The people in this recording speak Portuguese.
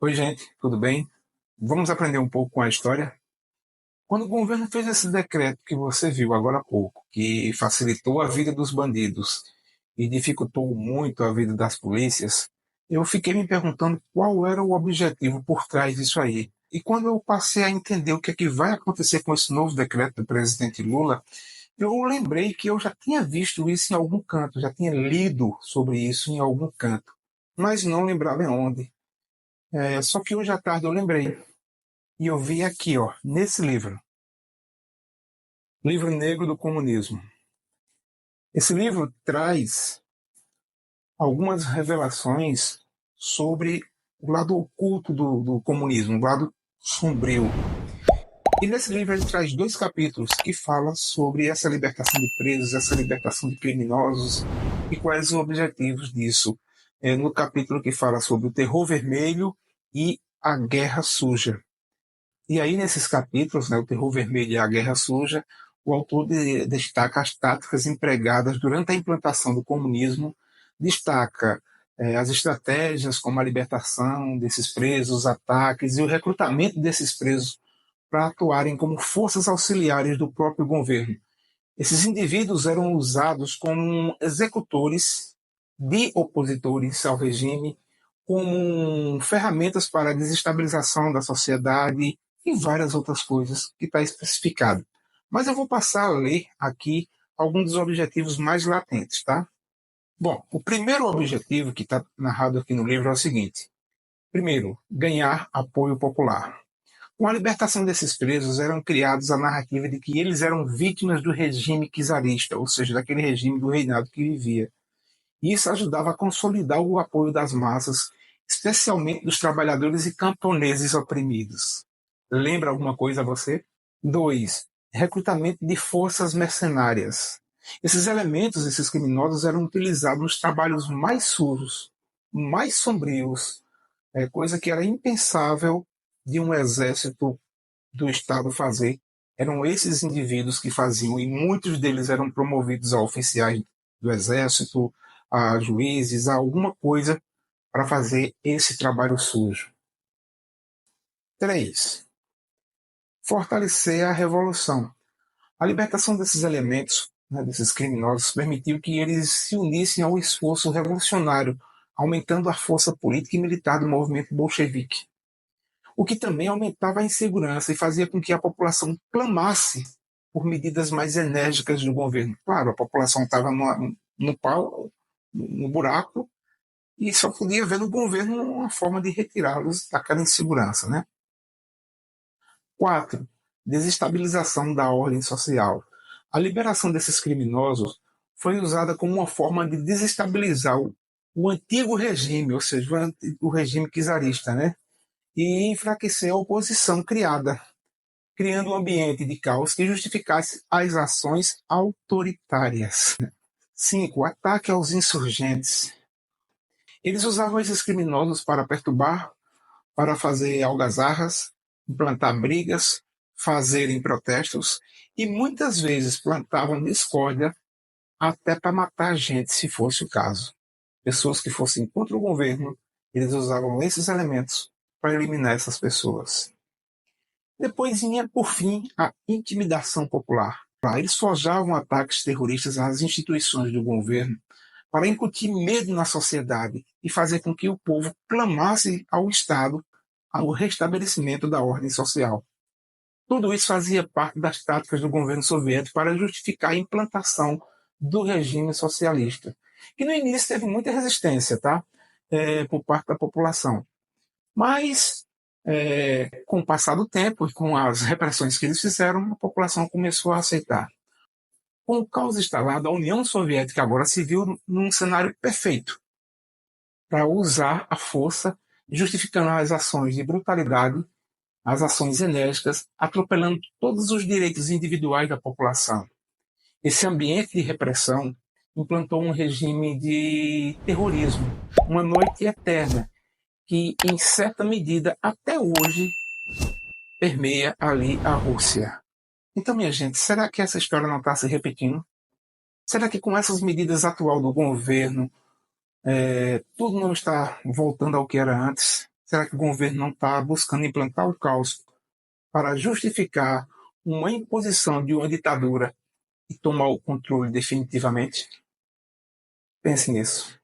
Oi, gente, tudo bem? Vamos aprender um pouco com a história? Quando o governo fez esse decreto que você viu agora há pouco, que facilitou a vida dos bandidos e dificultou muito a vida das polícias, eu fiquei me perguntando qual era o objetivo por trás disso aí. E quando eu passei a entender o que é que vai acontecer com esse novo decreto do presidente Lula, eu lembrei que eu já tinha visto isso em algum canto, já tinha lido sobre isso em algum canto, mas não lembrava em onde. Só que hoje à tarde eu lembrei. E eu vi aqui, ó, nesse livro, Livro Negro do Comunismo. Esse livro traz algumas revelações sobre o lado oculto do comunismo, o lado sombrio. E nesse livro ele traz dois capítulos que falam sobre essa libertação de presos, essa libertação de criminosos e quais os objetivos disso. No capítulo que fala sobre o terror vermelho e a guerra suja. E aí, nesses capítulos, né, o terror vermelho e a guerra suja, o autor destaca as táticas empregadas durante a implantação do comunismo, destaca as estratégias como a libertação desses presos, os ataques e o recrutamento desses presos para atuarem como forças auxiliares do próprio governo. Esses indivíduos eram usados como executores de opositores ao regime, como ferramentas para a desestabilização da sociedade e várias outras coisas que está especificado. Mas eu vou passar a ler aqui alguns dos objetivos mais latentes, tá? Bom, o primeiro objetivo que está narrado aqui no livro é o seguinte: primeiro, ganhar apoio popular. Com a libertação desses presos, eram criados a narrativa de que eles eram vítimas do regime czarista, ou seja, daquele regime do reinado que vivia. E isso ajudava a consolidar o apoio das massas, especialmente dos trabalhadores e camponeses oprimidos. Lembra alguma coisa a você? 2. Recrutamento de forças mercenárias. Esses elementos, esses criminosos, eram utilizados nos trabalhos mais sujos, mais sombrios, coisa que era impensável de um exército do Estado fazer. Eram esses indivíduos que faziam, e muitos deles eram promovidos a oficiais do Exército, a juízes, a alguma coisa para fazer esse trabalho sujo. 3. Fortalecer a revolução. A libertação desses elementos, né, desses criminosos, permitiu que eles se unissem ao esforço revolucionário, aumentando a força política e militar do movimento bolchevique, o que também aumentava a insegurança e fazia com que a população clamasse por medidas mais enérgicas do governo. Claro, a população estava no pau, no buraco, e só podia ver no governo uma forma de retirá-los daquela insegurança, né? 4. Desestabilização da ordem social. A liberação desses criminosos foi usada como uma forma de desestabilizar o antigo regime, ou seja, o regime czarista, né? E enfraquecer a oposição criada, criando um ambiente de caos que justificasse as ações autoritárias. 5. Ataque aos insurgentes. Eles usavam esses criminosos para perturbar, para fazer algazarras, implantar brigas, fazerem protestos e muitas vezes plantavam discórdia até para matar gente, se fosse o caso. Pessoas que fossem contra o governo, eles usavam esses elementos para eliminar essas pessoas. Depois vinha, por fim, a intimidação popular. Eles forjavam ataques terroristas às instituições do governo para incutir medo na sociedade e fazer com que o povo clamasse ao Estado ao restabelecimento da ordem social. Tudo isso fazia parte das táticas do governo soviético para justificar a implantação do regime socialista, que no início teve muita resistência, tá? Por parte da população. Mas, com o passar do tempo e com as repressões que eles fizeram, a população começou a aceitar. Com o caos instalado, a União Soviética agora se viu num cenário perfeito para usar a força, justificando as ações de brutalidade, as ações enérgicas, atropelando todos os direitos individuais da população. Esse ambiente de repressão implantou um regime de terrorismo, uma noite eterna, que, em certa medida, até hoje, permeia ali a Rússia. Então, minha gente, será que essa história não está se repetindo? Será que com essas medidas atuais do governo, tudo não está voltando ao que era antes? Será que o governo não está buscando implantar o caos para justificar uma imposição de uma ditadura e tomar o controle definitivamente? Pense nisso.